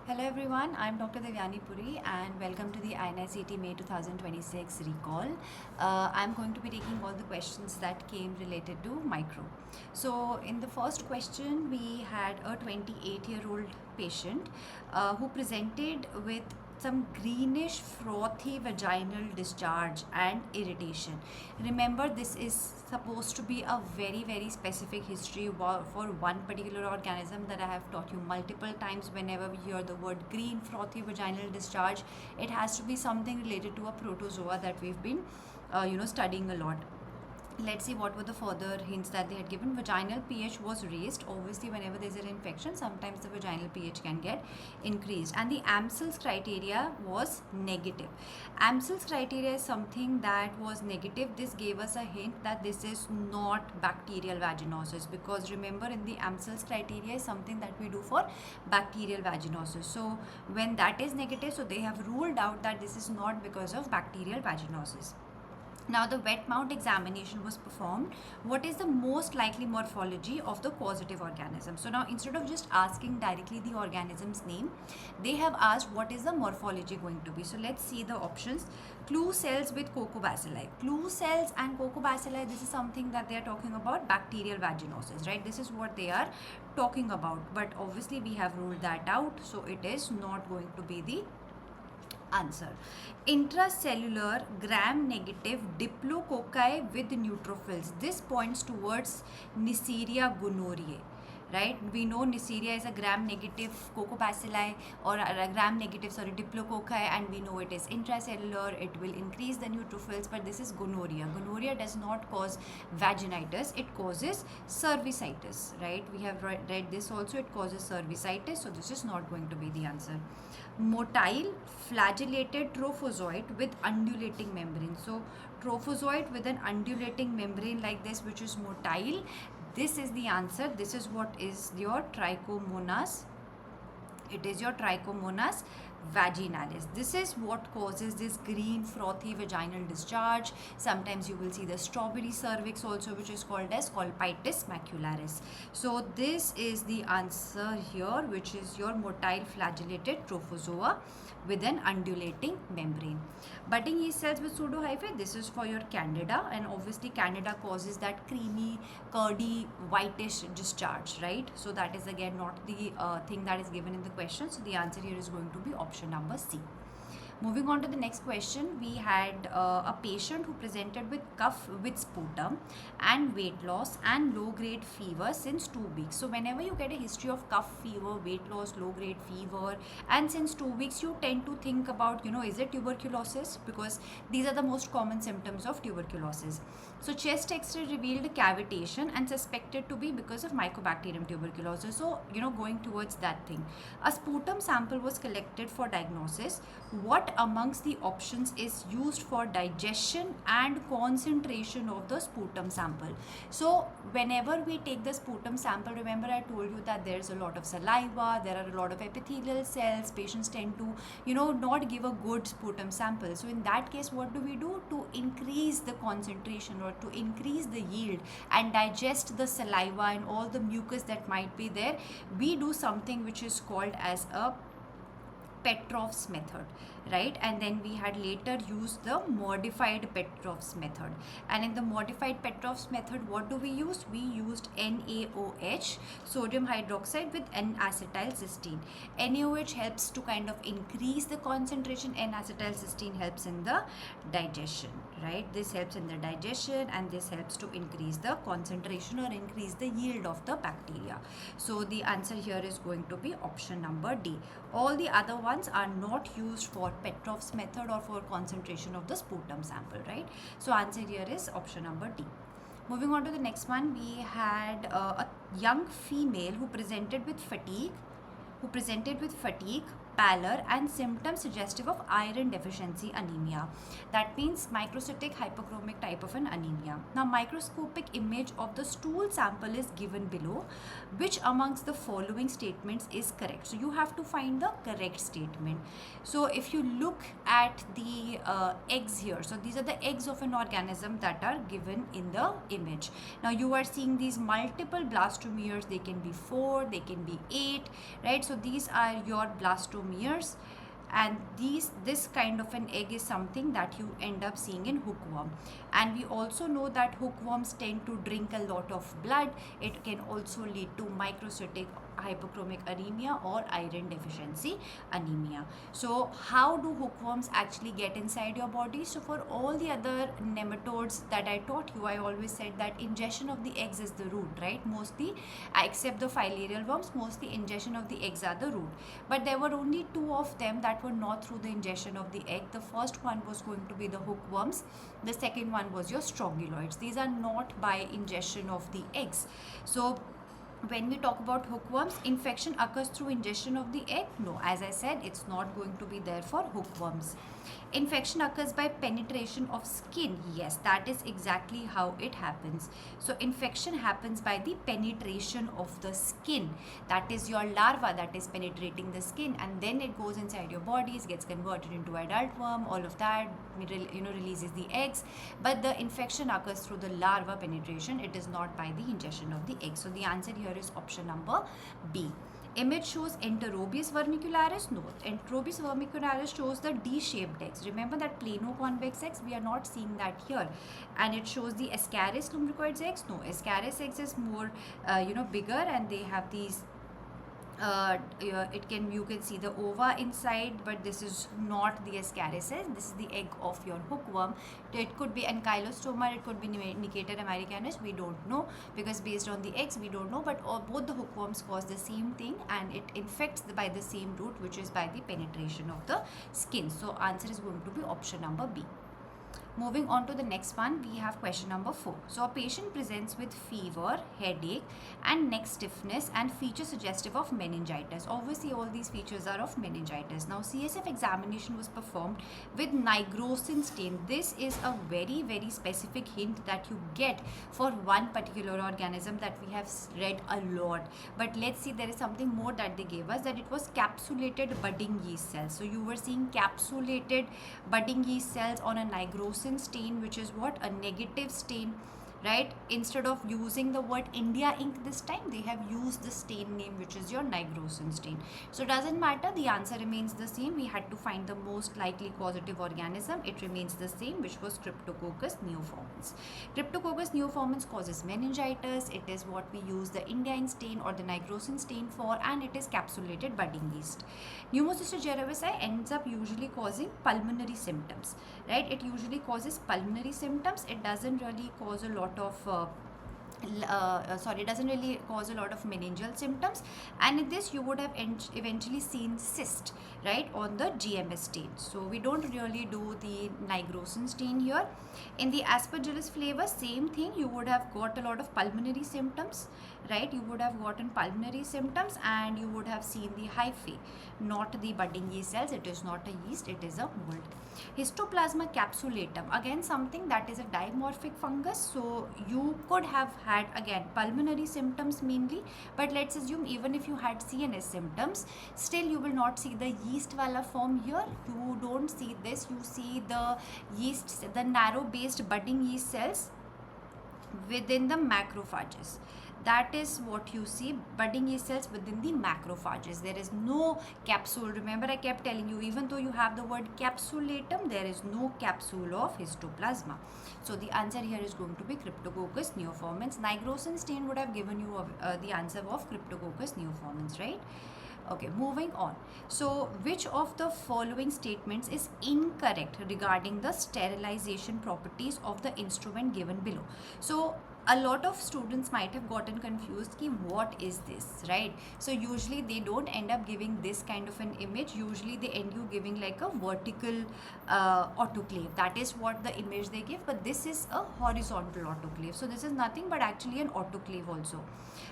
Hello everyone, I'm Dr. Devyani Puri and welcome to the INICET May 2026 recall. I'm going to be taking all the questions that came related to micro. So in the first question, we had a 28-year-old patient who presented with some greenish frothy vaginal discharge and irritation. Remember, this is supposed to be a very specific history for one particular organism that I have taught you multiple times. Whenever we hear the word green frothy vaginal discharge, it has to be something related to a protozoa that we've been studying a lot. Let's see what were the further hints that they had given. Vaginal pH was raised. Obviously, whenever there's an infection, sometimes the vaginal pH can get increased. And the Amsel's criteria was negative. Amsel's criteria is something that was negative. This gave us a hint that this is not bacterial vaginosis, because remember, in the Amsel's criteria is something that we do for bacterial vaginosis. So when that is negative, so they have ruled out that this is not because of bacterial vaginosis. Now the wet mount examination was performed. What is the most likely morphology of the causative organism? So now, instead of just asking directly the organism's name, they have asked what is the morphology going to be. So let's see the options. Clue cells with Coccobacilli. Clue cells and Coccobacilli, this is something that they are talking about, bacterial vaginosis, right? This is what they are talking about. But obviously we have ruled that out, so it is not going to be the answer. Intracellular gram-negative diplococci with neutrophils. This points towards Neisseria gonorrhoeae. Right? We know Neisseria is a gram-negative Coccobacilli, or a gram-negative, diplococci, and we know it is intracellular. It will increase the neutrophils, but this is gonorrhea. Gonorrhea does not cause vaginitis. It causes cervicitis, right? We have read this also. It causes cervicitis, so this is not going to be the answer. Motile flagellated trophozoite with undulating membrane. So trophozoite with an undulating membrane like this, which is motile. This is the answer. This is what is your Trichomonas. It is your Trichomonas vaginalis. This is what causes this green frothy vaginal discharge. Sometimes you will see the strawberry cervix also, which is called as Colpitis macularis. So this is the answer here, which is your motile flagellated trophozoa with an undulating membrane. Budding yeast cells with pseudohyphae, this is for your Candida, and obviously Candida causes that creamy, curdy, whitish discharge, right? So that is again not the thing that is given in the question. So the answer here is going to be option number C. Moving on to the next question, we had a patient who presented with cough with sputum and weight loss and low-grade fever since 2 weeks. So whenever you get a history of cough, fever, weight loss, low-grade fever, and since 2 weeks, you tend to think about, is it tuberculosis? Because these are the most common symptoms of tuberculosis. So chest X-ray revealed cavitation and suspected to be because of Mycobacterium tuberculosis. So, going towards that thing. A sputum sample was collected for diagnosis. What amongst the options is used for digestion and concentration of the sputum sample? So whenever we take the sputum sample, remember I told you that there's a lot of saliva, there are a lot of epithelial cells. Patients tend to, not give a good sputum sample. So in that case, what do we do to increase the concentration or to increase the yield and digest the saliva and all the mucus that might be there? We do something which is called as a Petrov's method, right? And then we had later used the modified Petrov's method. And in the modified Petrov's method, what do we use? We used NaOH, sodium hydroxide with N-acetylcysteine. NaOH helps to kind of increase the concentration. N-acetylcysteine helps in the digestion, right? This helps in the digestion, and this helps to increase the concentration or increase the yield of the bacteria. So the answer here is going to be option number D. All the other ones are not used for Petrov's method or for concentration of the sputum sample, right? So answer here is option number D. Moving on to the next one, we had a young female who presented with fatigue pallor, and symptoms suggestive of iron deficiency anemia. That means microcytic hypochromic type of an anemia. Now, microscopic image of the stool sample is given below. Which amongst the following statements is correct? So you have to find the correct statement. So if you look at the eggs here, so these are the eggs of an organism that are given in the image. Now you are seeing these multiple blastomeres. They can be 4, they can be 8, right? So these are your blastomeres, and this kind of an egg is something that you end up seeing in hookworm. And we also know that hookworms tend to drink a lot of blood. It can also lead to microcytic hypochromic anemia or iron deficiency anemia. So how do hookworms actually get inside your body? So for all the other nematodes that I taught you, I always said that ingestion of the eggs is the root, right? Mostly, except the filarial worms, mostly ingestion of the eggs are the root. But there were only 2 of them that were not through the ingestion of the egg. The first one was going to be the hookworms. The second one was your strongyloids. These are not by ingestion of the eggs. So when we talk about hookworms, infection occurs through ingestion of the egg? No, as I said, it's not going to be there for hookworms. Infection occurs by penetration of skin. Yes, that is exactly how it happens. So infection happens by the penetration of the skin. That is your larva that is penetrating the skin, and then it goes inside your bodies, gets converted into adult worm, all of that, releases the eggs. But the infection occurs through the larva penetration. It is not by the ingestion of the egg. So the answer here is option number B. Image shows Enterobius vermicularis. No, Enterobius vermicularis shows the D-shaped eggs. Remember that plano-convex eggs? We are not seeing that here. And it shows the Ascaris lumbricoids eggs. No, Ascaris eggs is more, bigger, and they have these. You can see the ova inside, but this is not the Ascaris egg. This is the egg of your hookworm. It could be Ankylostoma, it could be Necator americanus. We don't know, because based on the eggs we don't know. But both the hookworms cause the same thing, and it infects by the same route, which is by the penetration of the skin. So answer is going to be option number B. Moving on to the next one, we have question number 4. So a patient presents with fever, headache, and neck stiffness, and features suggestive of meningitis. Obviously, all these features are of meningitis. Now, CSF examination was performed with nigrosin stain. This is a very, very specific hint that you get for one particular organism that we have read a lot. But let's see, there is something more that they gave us, that it was capsulated budding yeast cells. So you were seeing capsulated budding yeast cells on a nigrosin stain, which is what? A negative stain, right? Instead of using the word India ink this time, they have used the stain name, which is your nigrosin stain. So it doesn't matter, the answer remains the same. We had to find the most likely causative organism. It remains the same, which was Cryptococcus neoformans. Cryptococcus neoformans causes meningitis. It is what we use the India ink stain or the nigrosin stain for, and it is capsulated budding yeast. Pneumocystis cerevisiae ends up usually causing pulmonary symptoms, right? It usually causes pulmonary symptoms. It doesn't really cause a lot of it doesn't really cause a lot of meningeal symptoms. And in this you would have eventually seen cyst, right, on the GMS stain. So we don't really do the nigrosin stain here. In the Aspergillus flavor, same thing, you would have got a lot of pulmonary symptoms, right? You would have gotten pulmonary symptoms, and you would have seen the hyphae, not the budding yeast cells. It is not a yeast, it is a mold. Histoplasma capsulatum, again something that is a dimorphic fungus. So you could have had again pulmonary symptoms mainly, but let's assume even if you had CNS symptoms, still you will not see the yeast wala form here. You don't see this. You see the yeast, the narrow based budding yeast cells within the macrophages. That is what you see, budding yeast cells within the macrophages. There is no capsule. Remember, I kept telling you, even though you have the word capsulatum, there is no capsule of histoplasma. So the answer here is going to be Cryptococcus neoformans. Nigrosin stain would have given you the answer of Cryptococcus neoformans, right? Okay, moving on. So which of the following statements is incorrect regarding the sterilization properties of the instrument given below? So a lot of students might have gotten confused ki what is this, right? So usually they don't end up giving this kind of an image. Usually they end you giving like a vertical autoclave. That is what the image they give, but this is a horizontal autoclave. So this is nothing but actually an autoclave also.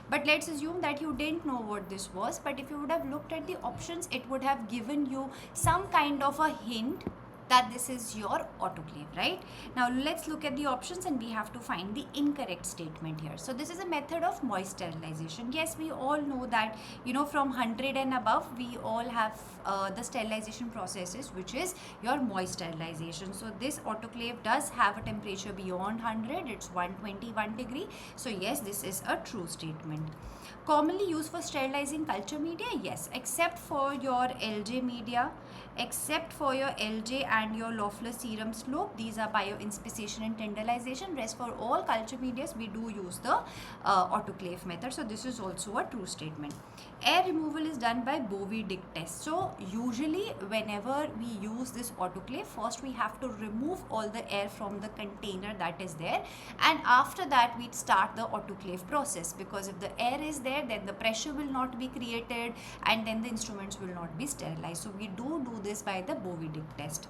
But let's assume that you didn't know what this was, but if you would have looked at the options, it would have given you some kind of a hint that this is your autoclave, right? Now let's look at the options and we have to find the incorrect statement here. So this is a method of moist sterilization. Yes, we all know that, you know, from 100 and above, we all have the sterilization processes, which is your moist sterilization. So this autoclave does have a temperature beyond 100, it's 121 degree. So yes, this is a true statement. Commonly used for sterilizing culture media, yes, except for your LJ media, except for your LJ and your Loeffler serum slope. These are bioinspissation and tenderlization. Rest for all culture medias, we do use the autoclave method. So this is also a true statement. Air removal is done by Bovie-Dick test. So usually whenever we use this autoclave, first we have to remove all the air from the container that is there, and after that we start the autoclave process, because if the air is there, then the pressure will not be created and then the instruments will not be sterilized. So we do this by the Bovie-Dick test.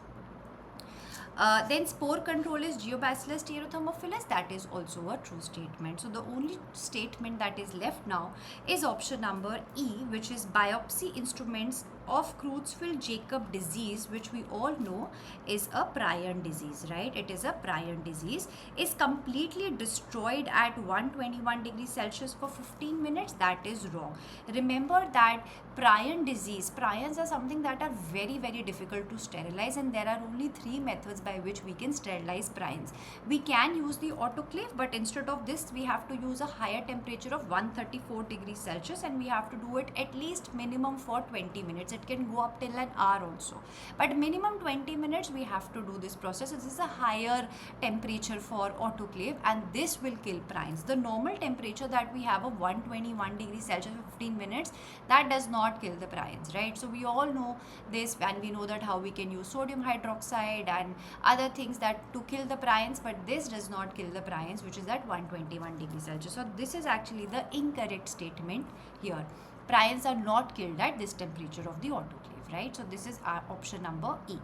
Then spore control is Geobacillus stereothermophilus. That is also a true statement. So the only statement that is left now is option number E, which is biopsy instruments of Creutzfeldt-Jakob disease, which we all know is a prion disease, right? It is a prion disease, is completely destroyed at 121 degrees Celsius for 15 minutes. That is wrong. Remember that prion disease, prions are something that are very, very difficult to sterilize, and there are only 3 methods by which we can sterilize prions. We can use the autoclave, but instead of this we have to use a higher temperature of 134 degrees Celsius, and we have to do it at least minimum for 20 minutes. It can go up till an hour also, but minimum 20 minutes we have to do this process. This is a higher temperature for autoclave, and this will kill prions. The normal temperature that we have of 121 degrees Celsius for 15 minutes, that does not kill the prions, right? So we all know this, and we know that how we can use sodium hydroxide and other things that to kill the prions, but this does not kill the prions, which is at 121 degrees Celsius. So this is actually the incorrect statement here. Prions are not killed at this temperature of the autoclave, right? So this is our option number E.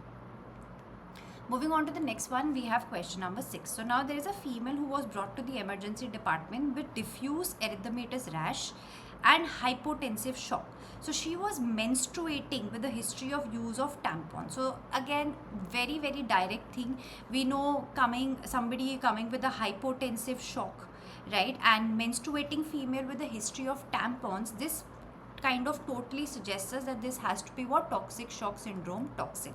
Moving on to the next one, we have question number 6. So now there is a female who was brought to the emergency department with diffuse erythematous rash and hypotensive shock. So she was menstruating with a history of use of tampon. So again, very, very direct thing. We know somebody coming with a hypotensive shock, right, and menstruating female with a history of tampons, this kind of totally suggests us that this has to be what? Toxic shock syndrome toxin,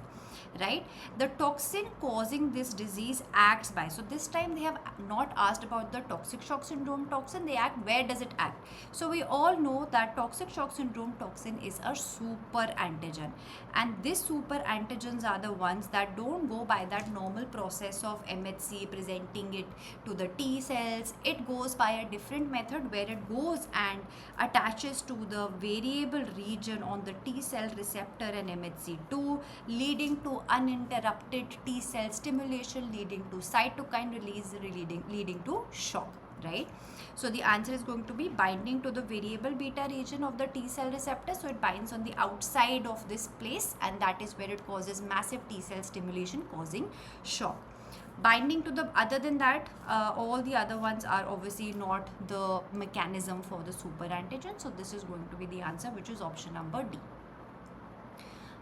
right? The toxin causing this disease acts by, so this time they have not asked about the toxic shock syndrome toxin, they act, where does it act? So we all know that toxic shock syndrome toxin is a super antigen, and these super antigens are the ones that don't go by that normal process of MHC presenting it to the T cells. It goes by a different method where it goes and attaches to the variable region on the T cell receptor and MHC2, leading to uninterrupted T cell stimulation, leading to cytokine release, leading to shock, right? So the answer is going to be binding to the variable beta region of the T cell receptor. So it binds on the outside of this place, and that is where it causes massive T cell stimulation, causing shock. Binding to the, other than that, all the other ones are obviously not the mechanism for the super antigen. So this is going to be the answer, which is option number D.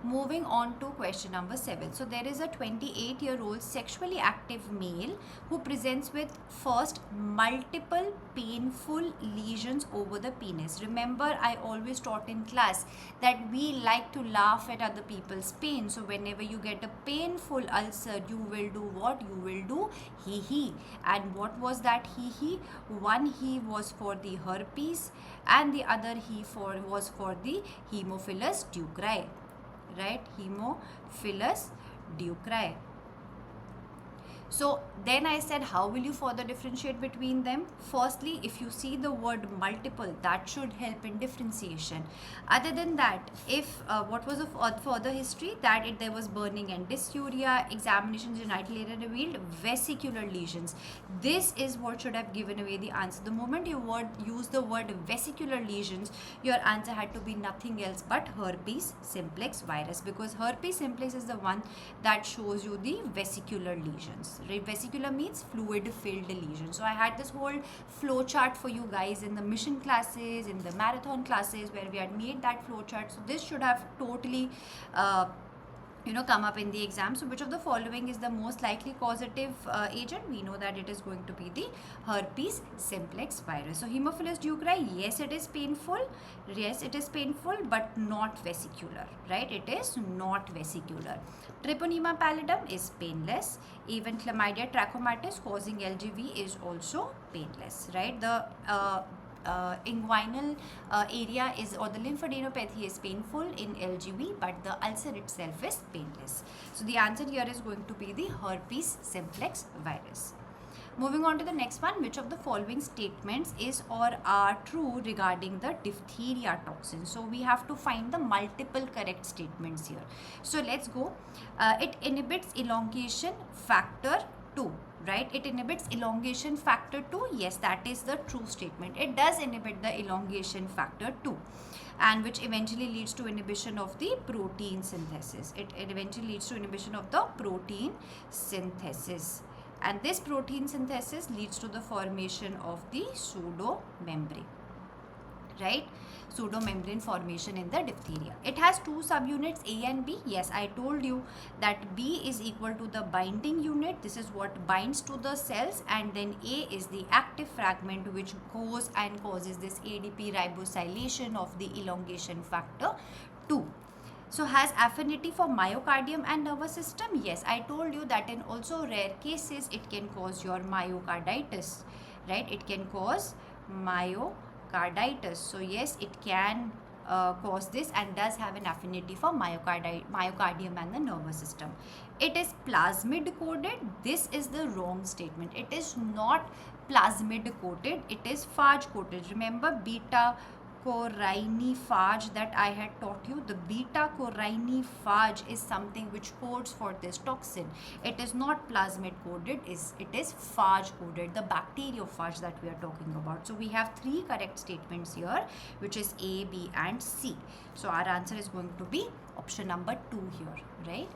Moving on to question number 7. So there is a 28-year-old sexually active male who presents with first multiple painful lesions over the penis. Remember, I always taught in class that we like to laugh at other people's pain. So whenever you get a painful ulcer, you will do what? You will do hee. And what was that hee? One he was for the herpes and the other he was for the Haemophilus ducreyi. Right, Haemophilus ducreyi. So then I said, how will you further differentiate between them? Firstly, if you see the word multiple, that should help in differentiation. Other than that, if what was the further history, that there was burning and dysuria, examinations united later revealed vesicular lesions. This is what should have given away the answer. The moment you use the word vesicular lesions, your answer had to be nothing else but herpes simplex virus, because herpes simplex is the one that shows you the vesicular lesions. Right? Vesicular means fluid filled lesion. So I had this whole flow chart for you guys in the mission classes, in the marathon classes, where we had made that flow chart. So this should have totally come up in the exam. So which of the following is the most likely causative agent? We know that it is going to be the herpes simplex virus. So Haemophilus ducreyi, yes, it is painful. Yes, it is painful, but not vesicular, right? It is not vesicular. Treponema pallidum is painless. Even Chlamydia trachomatis causing LGV is also painless, right? The inguinal area is, or the lymphadenopathy is painful in LGV, but the ulcer itself is painless. So the answer here is going to be the herpes simplex virus. Moving on to the next one, which of the following statements is or are true regarding the diphtheria toxin? So we have to find the multiple correct statements here. So let's go. It inhibits elongation factor 2. Right, it inhibits elongation factor 2. Yes, that is the true statement. It does inhibit the elongation factor 2, and which eventually leads to inhibition of the protein synthesis. It eventually leads to inhibition of the protein synthesis, and this protein synthesis leads to the formation of the pseudomembrane. Right, pseudomembrane formation in the diphtheria. It has two subunits, A and B. Yes, I told you that B is equal to the binding unit. This is what binds to the cells, and then A is the active fragment which goes and causes this ADP ribosylation of the elongation factor 2. So has affinity for myocardium and nervous system? Yes, I told you that in also rare cases it can cause your myocarditis, right? It can cause myocarditis. So yes, it can cause this and does have an affinity for myocardium and the nervous system. It is plasmid coated. This is the wrong statement. It is not plasmid coated. It is phage coated. Remember beta corinnephage that I had taught you. The beta corinnephage is something which codes for this toxin. It is not plasmid coded, it is phage coded, the bacteriophage that we are talking about. So we have three correct statements here, which is A, B and C. So our answer is going to be option number 2 here, right?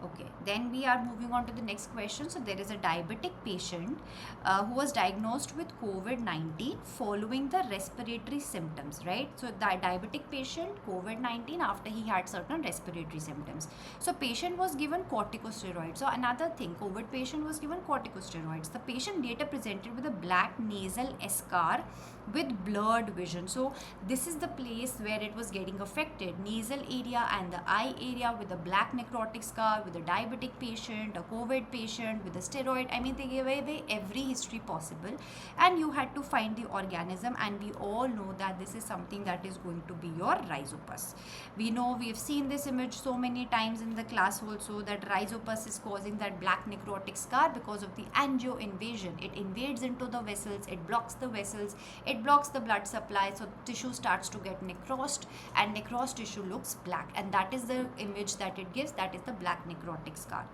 Okay, then we are moving on to the next question. So there is a diabetic patient who was diagnosed with COVID-19 following the respiratory symptoms, right? So the diabetic patient, COVID-19, after he had certain respiratory symptoms. So patient was given corticosteroids. So another thing, COVID patient was given corticosteroids. The patient later presented with a black nasal eschar with blurred vision. So this is the place where it was getting affected, nasal area and the eye area, with a black necrotic scar, with a diabetic patient, a COVID patient, with a steroid. I mean, they gave away every history possible, and you had to find the organism, and we all know that this is something that is going to be your rhizopus. We know, we have seen this image so many times in the class also, that rhizopus is causing that black necrotic scar because of the angio invasion. It invades into the vessels, it blocks the vessels, it blocks the blood supply, so tissue starts to get necrosed, and necrosed tissue looks black, and that is the image that it gives, that is the black necrotic scar.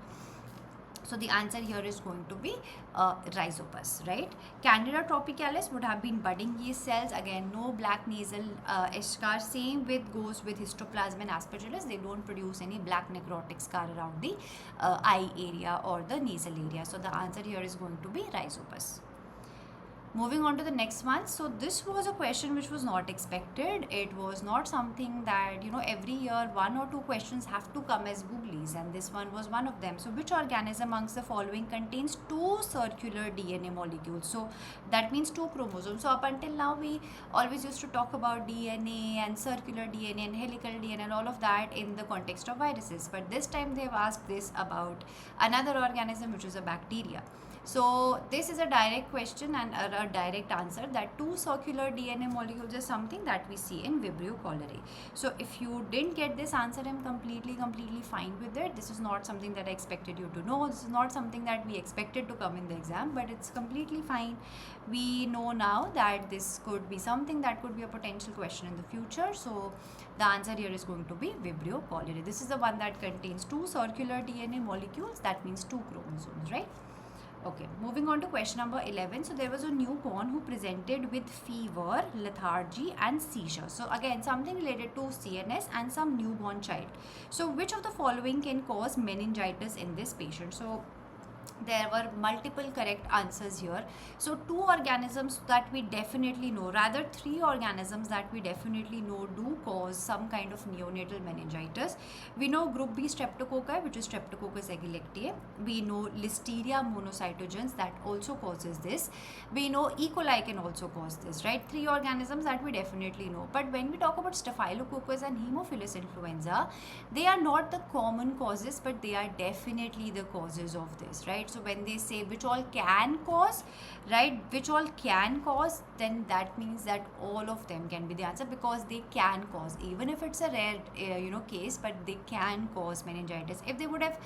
So the answer here is going to be rhizopus, right? Candida tropicalis would have been budding yeast cells. Again, no black nasal eschar. Same goes with histoplasma and aspergillus. They don't produce any black necrotic scar around the eye area or the nasal area. So the answer here is going to be rhizopus. Moving on to the next one. So this was a question which was not expected. It was not something that, every year 1 or 2 questions have to come as googlies, and this one was one of them. So which organism amongst the following contains 2 circular DNA molecules? So that means 2 chromosomes. So up until now we always used to talk about DNA and circular DNA and helical DNA and all of that in the context of viruses, but this time they've asked this about another organism, which is a bacteria. So this is a direct question and a direct answer, that two circular DNA molecules is something that we see in Vibrio cholerae. So if you didn't get this answer, I'm completely fine with it. This is not something that I expected you to know. This is not something that we expected to come in the exam, but it's completely fine. We know now that this could be something that could be a potential question in the future. So the answer here is going to be Vibrio cholerae. This is the one that contains two circular DNA molecules. That means two chromosomes, right? Okay, moving on to question number 11. So there was a newborn who presented with fever, lethargy and seizure. So again, something related to CNS and some newborn child. So which of the following can cause meningitis in this patient? So there were multiple correct answers here. So two organisms that we definitely know, rather three organisms that we definitely know do cause some kind of neonatal meningitis. We know group B streptococci, which is Streptococcus aguilectiae. We know Listeria monocytogenes, that also causes this. We know E. coli can also cause this, right? Three organisms that we definitely know. But when we talk about Staphylococcus and Haemophilus influenza, they are not the common causes, but they are definitely the causes of this, right? So when they say which all can cause, right, which all can cause, then that means that all of them can be the answer, because they can cause, even if it's a rare case, but they can cause meningitis. If they would have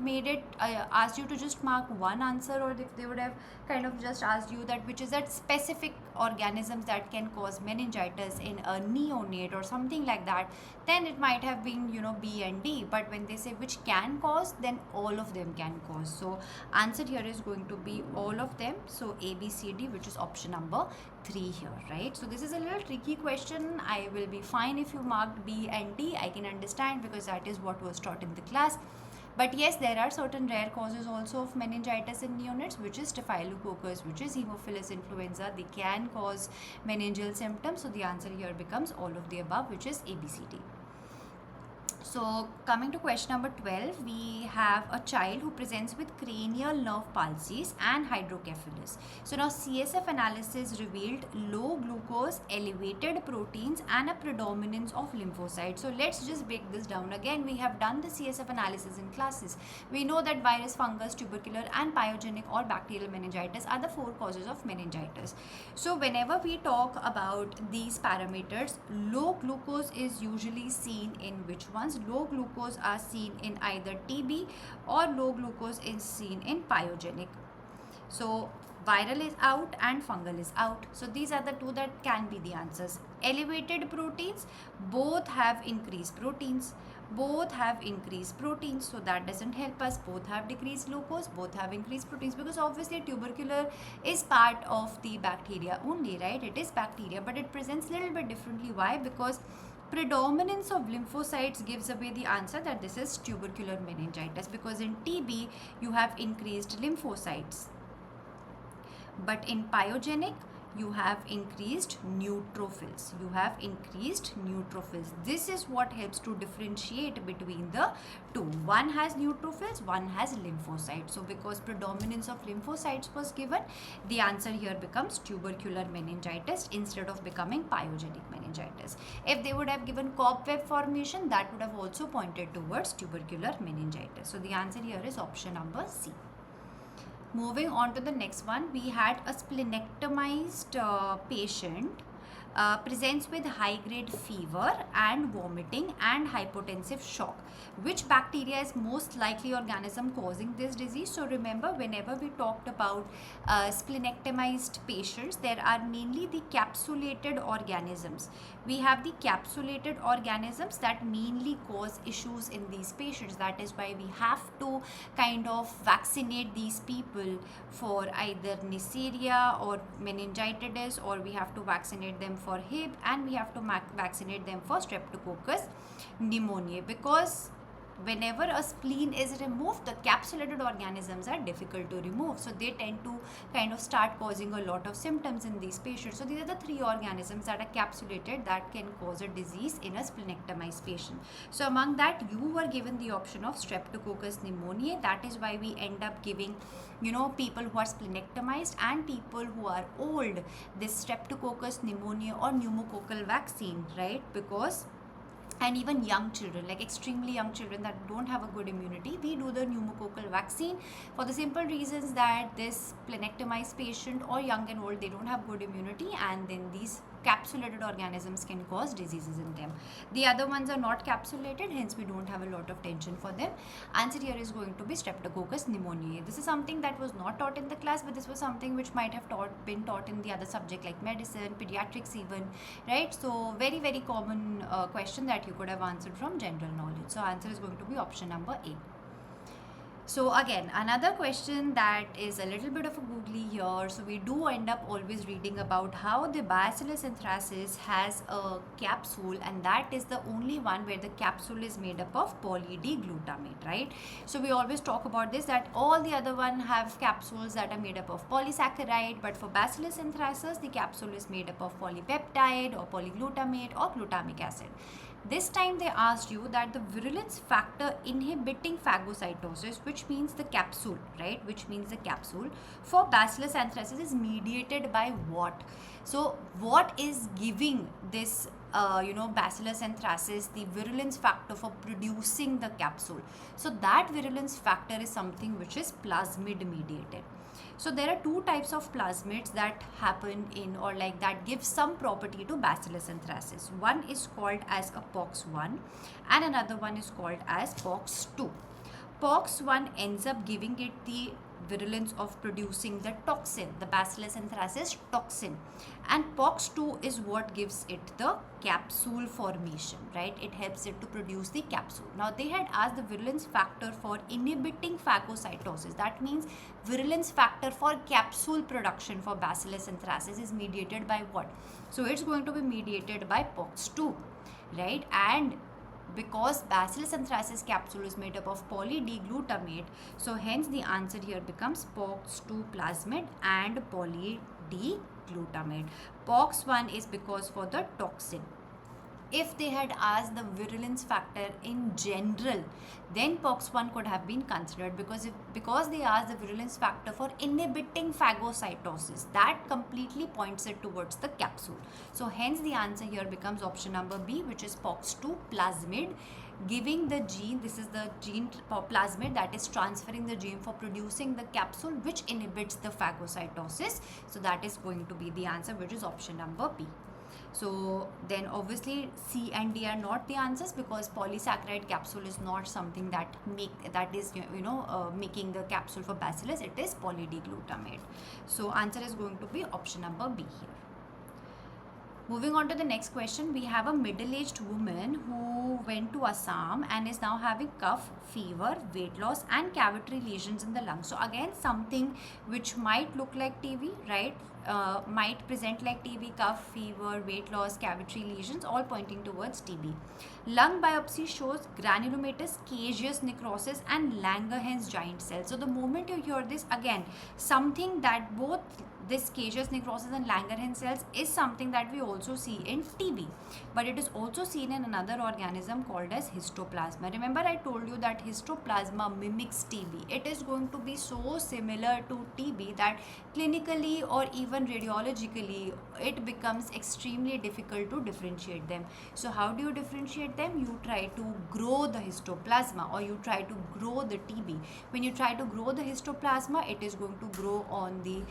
made it asked you to just mark one answer, or if they would have kind of just asked you that which is that specific organisms that can cause meningitis in a neonate or something like that, then it might have been B and D. But when they say which can cause, then all of them can cause. So answer here is going to be all of them. So A, B, C, D, which is option number 3 here, right? So this is a little tricky question. I will be fine if you marked B and D. I can understand, because that is what was taught in the class. But yes, there are certain rare causes also of meningitis in neonates, which is Staphylococcus, which is Haemophilus influenza. They can cause meningeal symptoms. So the answer here becomes all of the above, which is A, B, C, D. So coming to question number 12, we have a child who presents with cranial nerve palsies and hydrocephalus. So now CSF analysis revealed low glucose, elevated proteins and a predominance of lymphocytes. So let's just break this down. Again, we have done the CSF analysis in classes. We know that virus, fungus, tubercular and pyogenic or bacterial meningitis are the 4 causes of meningitis. So whenever we talk about these parameters, low glucose is usually seen in which ones? Low glucose are seen in either TB, or low glucose is seen in pyogenic. So viral is out and fungal is out. So these are the two that can be the answers. Elevated proteins, both have increased proteins. Both have increased proteins, so that doesn't help us. Both have decreased glucose, both have increased proteins, because obviously tubercular is part of the bacteria only, right? It is bacteria, but it presents a little bit differently. Why? Because predominance of lymphocytes gives away the answer that this is tubercular meningitis, because in TB you have increased lymphocytes, but in pyogenic you have increased neutrophils. This is what helps to differentiate between the two. One has neutrophils, one has lymphocytes. So because predominance of lymphocytes was given, the answer here becomes tubercular meningitis instead of becoming pyogenic meningitis. If they would have given cobweb formation, that would have also pointed towards tubercular meningitis. So the answer here is option number C. Moving on to the next one, we had a splenectomized patient presents with high-grade fever and vomiting and hypotensive shock. Which bacteria is most likely organism causing this disease? So remember, whenever we talked about splenectomized patients, there are mainly the capsulated organisms. We have the capsulated organisms that mainly cause issues in these patients. That is why we have to kind of vaccinate these people for either Neisseria or meningitis, or we have to vaccinate them for Hib, and we have to vaccinate them for Streptococcus pneumoniae, because whenever a spleen is removed, the capsulated organisms are difficult to remove, so they tend to kind of start causing a lot of symptoms in these patients. So these are the 3 organisms that are capsulated that can cause a disease in a splenectomized patient. So among that, you were given the option of Streptococcus pneumoniae. That is why we end up giving people who are splenectomized and people who are old this Streptococcus pneumoniae or pneumococcal vaccine, right? Because and even young children, like extremely young children that don't have a good immunity, we do the pneumococcal vaccine for the simple reasons that this plenectomized patient or young and old, they don't have good immunity, and then these capsulated organisms can cause diseases in them. The other ones are not capsulated, hence we don't have a lot of tension for them. Answer here is going to be Streptococcus pneumoniae. This is something that was not taught in the class, but this was something which might have been taught in the other subject like medicine, pediatrics even, right? So very, very common question that you could have answered from general knowledge. So answer is going to be option number A. So again, another question that is a little bit of a googly here. So we do end up always reading about how the Bacillus anthracis has a capsule, and that is the only one where the capsule is made up of poly-D-glutamate, right? So we always talk about this, that all the other one have capsules that are made up of polysaccharide, but for Bacillus anthracis, the capsule is made up of polypeptide or polyglutamate or glutamic acid. This time they asked you that the virulence factor inhibiting phagocytosis, which means the capsule, right? Which means the capsule for Bacillus anthracis is mediated by what? So what is giving this Bacillus anthracis the virulence factor for producing the capsule? So that virulence factor is something which is plasmid mediated. So there are two types of plasmids that happen in, or like that give some property to Bacillus anthracis. One is called as a POX1 and another one is called as POX2. POX1 ends up giving it the virulence of producing the toxin, the Bacillus anthracis toxin, and POX2 is what gives it the capsule formation, right? It helps it to produce the capsule. Now they had asked the virulence factor for inhibiting phagocytosis. That means virulence factor for capsule production for Bacillus anthracis is mediated by what? So it's going to be mediated by POX2, right? And because Bacillus anthracis capsule is made up of poly-D-glutamate, so hence the answer here becomes POX2 plasmid and poly-D-glutamate. POX1 is because for the toxin. If they had asked the virulence factor in general, then POX1 could have been considered, because they asked the virulence factor for inhibiting phagocytosis, that completely points it towards the capsule. So hence the answer here becomes option number B, which is POX2 plasmid, giving the gene, this is the gene plasmid that is transferring the gene for producing the capsule which inhibits the phagocytosis. So that is going to be the answer, which is option number B. So then obviously C and D are not the answers, because polysaccharide capsule is not something that is making the capsule for Bacillus. It is poly-D-glutamate. So answer is going to be option number B here. Moving on to the next question, we have a middle-aged woman who went to Assam and is now having cough, fever, weight loss and cavitary lesions in the lungs. So again, something which might look like TB, right? Might present like TB, cough, fever, weight loss, cavitary lesions, all pointing towards TB. Lung biopsy shows granulomatous caseous necrosis and Langerhans giant cells. So the moment you hear this, again, something that both this caseous necrosis and Langerhans cells is something that we also see in TB, but it is also seen in another organism called as histoplasma. Remember I told you that histoplasma mimics TB. It is going to be so similar to TB that clinically or even radiologically it becomes extremely difficult to differentiate them. So how do you differentiate them? You try to grow the histoplasma, or you try to grow the TB. When you try to grow the histoplasma, it is going to grow on the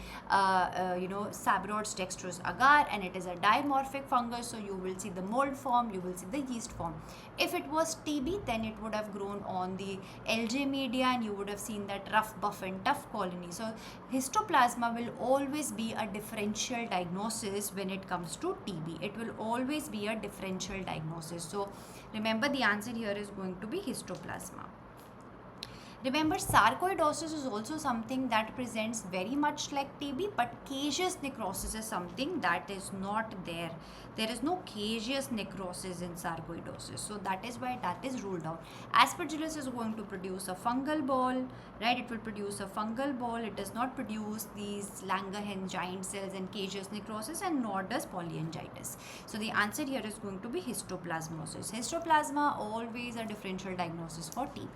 Sabrods dextrose agar, and it is a dimorphic fungus, so you will see the mold form, you will see the yeast form. If it was TB, then it would have grown on the LJ media and you would have seen that rough, buff and tough colony. So histoplasma will always be a differential diagnosis when it comes to TB. It will always be a differential diagnosis. So remember, the answer here is going to be histoplasma. Remember, sarcoidosis is also something that presents very much like TB, but caseous necrosis is something that is not there. There is no caseous necrosis in sarcoidosis, so that is why that is ruled out. Aspergillus is going to produce a fungal ball, right? It will produce a fungal ball. It does not produce these Langerhans giant cells and caseous necrosis, and nor does polyangiitis. So the answer here is going to be histoplasmosis. Histoplasma always a differential diagnosis for TB.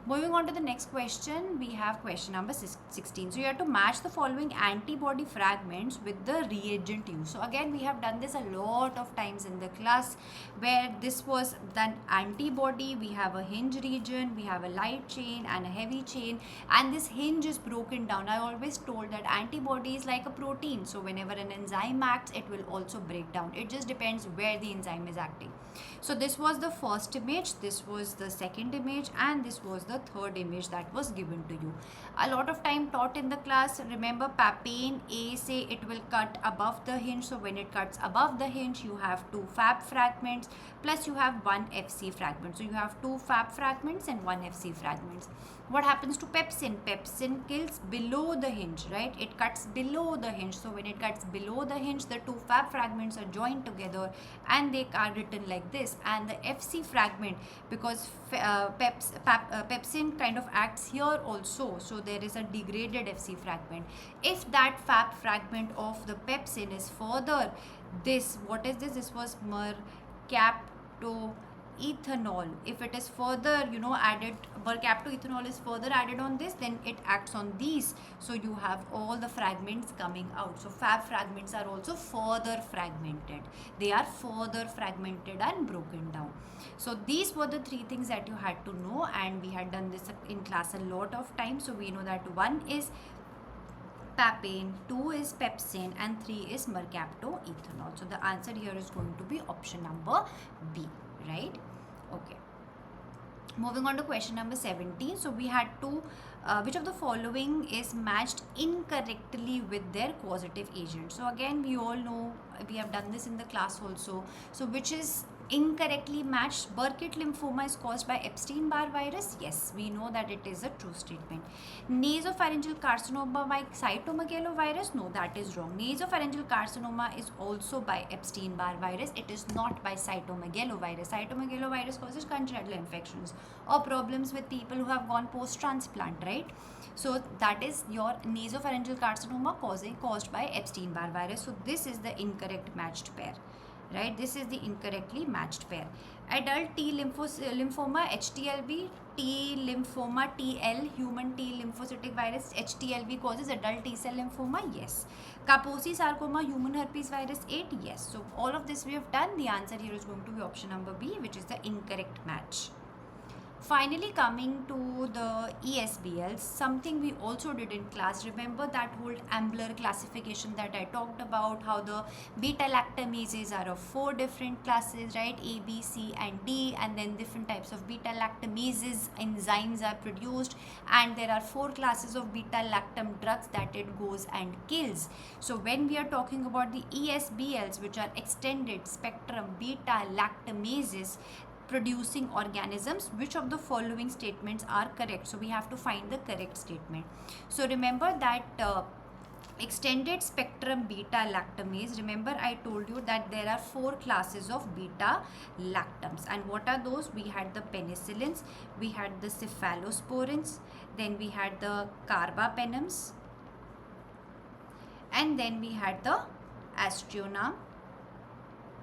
Moving on to the next question, we have question number 16. So you have to match the following antibody fragments with the reagent used. So again, we have done this a lot of times in the class, where this was the antibody. We have a hinge region, we have a light chain and a heavy chain, and this hinge is broken down. I always told that antibody is like a protein. So whenever an enzyme acts, it will also break down. It just depends where the enzyme is acting. So this was the first image, this was the second image, and this was the third image that was given to you. A lot of time taught in the class. Remember, papain A, say it will cut above the hinge. So when it cuts above the hinge, you have 2 Fab fragments plus you have 1 FC fragment. So you have 2 Fab fragments and 1 FC fragments. What happens to pepsin? Pepsin kills below the hinge, right? It cuts below the hinge. So when it cuts below the hinge, the 2 Fab fragments are joined together and they are written like this. And the FC fragment, because pepsin kind of acts here also, so there is a degraded FC fragment. If that Fab fragment of the pepsin is further, this, what is this? This was mercaptoethanol. If it is further, added, mercaptoethanol is further added on this, then it acts on these. So you have all the fragments coming out. So Fab fragments are also further fragmented. They are further fragmented and broken down. So these were the 3 things that you had to know, and we had done this in class a lot of times. So we know that 1 is papain, 2 is pepsin, and 3 is mercaptoethanol. So the answer here is going to be option number B, right? Okay. Moving on to question number 17. So we had to, which of the following is matched incorrectly with their causative agent? So again, we all know, we have done this in the class also. So which is incorrectly matched? Burkitt lymphoma is caused by Epstein-Barr virus. Yes, we know that it is a true statement. Nasopharyngeal carcinoma by cytomegalovirus. No, that is wrong. Nasopharyngeal carcinoma is also by Epstein-Barr virus. It is not by cytomegalovirus. Cytomegalovirus causes congenital infections or problems with people who have gone post-transplant, right? So that is your nasopharyngeal carcinoma caused by Epstein-Barr virus. So this is the incorrect matched pair. Right, this is the incorrectly matched pair. Adult T lymphoma, HTLV, T lymphoma, TL, human T lymphocytic virus, HTLV causes adult T cell lymphoma. Yes. Kaposi sarcoma, human herpes virus 8. Yes. So all of this we have done. The answer here is going to be option number B, which is the incorrect match. Finally, coming to the ESBLs, something we also did in class. Remember that whole Ambler classification that I talked about, how the beta-lactamases are of 4 different classes, right? A, B, C, and D, and then different types of beta-lactamases enzymes are produced, and there are 4 classes of beta-lactam drugs that it goes and kills. So when we are talking about the ESBLs, which are extended spectrum beta-lactamases producing organisms, which of the following statements are correct? So we have to find the correct statement. So remember that extended spectrum beta lactamase, remember I told you that there are 4 classes of beta lactams, and what are those? We had the penicillins, we had the cephalosporins, then we had the carbapenems, and then we had the aztreonam,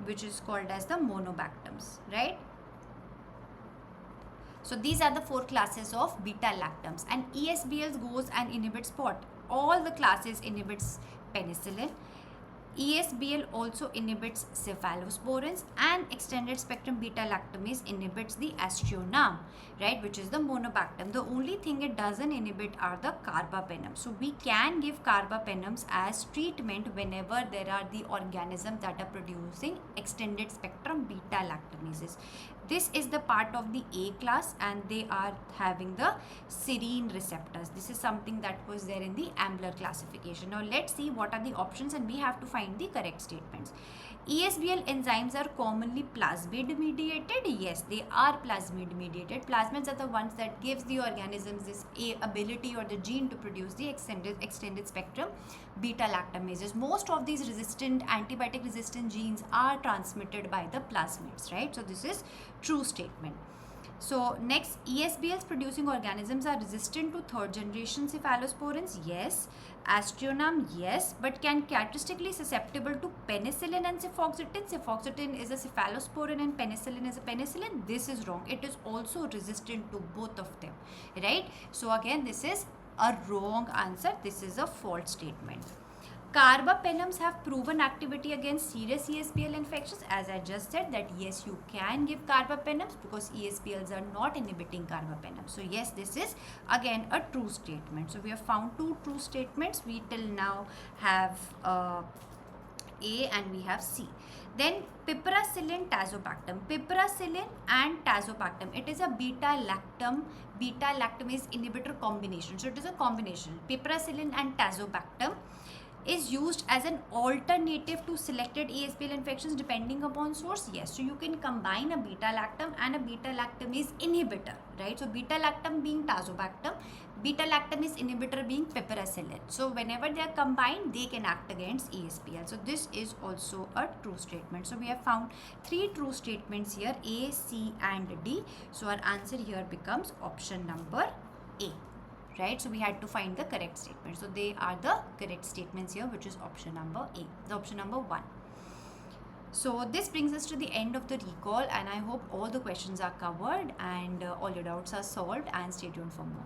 which is called as the monobactams, right? So these are the 4 classes of beta lactams, and ESBLs goes and inhibits what? All the classes inhibits penicillin. ESBL also inhibits cephalosporins, and extended spectrum beta lactamase inhibits the aztreonam, right, which is the monobactam. The only thing it doesn't inhibit are the carbapenems. So we can give carbapenems as treatment whenever there are the organisms that are producing extended spectrum beta lactamases. This is the part of the A class, and they are having the serine receptors. This is something that was there in the Ambler classification. Now let's see what are the options, and we have to find the correct statements. ESBL enzymes are commonly plasmid mediated. Yes, they are plasmid mediated. Plasmids are the ones that gives the organisms this ability or the gene to produce the extended spectrum beta lactamases. Most of these antibiotic resistant genes are transmitted by the plasmids, right? So this is true statement. So next, ESBLs producing organisms are resistant to third generation cephalosporins. Yes. Astronam, yes, but can characteristically susceptible to penicillin and cefoxitin. Cefoxitin is a cephalosporin and penicillin is a penicillin. This is wrong. It is also resistant to both of them, right? So again, this is a wrong answer. This is a false statement. Carbapenems have proven activity against serious ESBL infections. As I just said that yes, you can give carbapenems because ESBLs are not inhibiting carbapenems. So yes, this is again a true statement. So we have found two true statements. We till now have A and we have C. Then piperacillin tazobactam. Piperacillin and tazobactam. It is a beta-lactam. Beta-lactam is inhibitor combination. So it is a combination. Piperacillin and tazobactam is used as an alternative to selected ESBL infections depending upon source. Yes, so you can combine a beta-lactam and a beta-lactam is inhibitor, right? So beta-lactam being tazobactam, beta-lactam is inhibitor being piperacillin. So whenever they are combined, they can act against ESBL. So this is also a true statement. So we have found three true statements here, A, C and D. So our answer here becomes option number A. Right, so we had to find the correct statement. So they are the correct statements here, which is option number A, the option number 1. So this brings us to the end of the recall, and I hope all the questions are covered and all your doubts are solved, and stay tuned for more.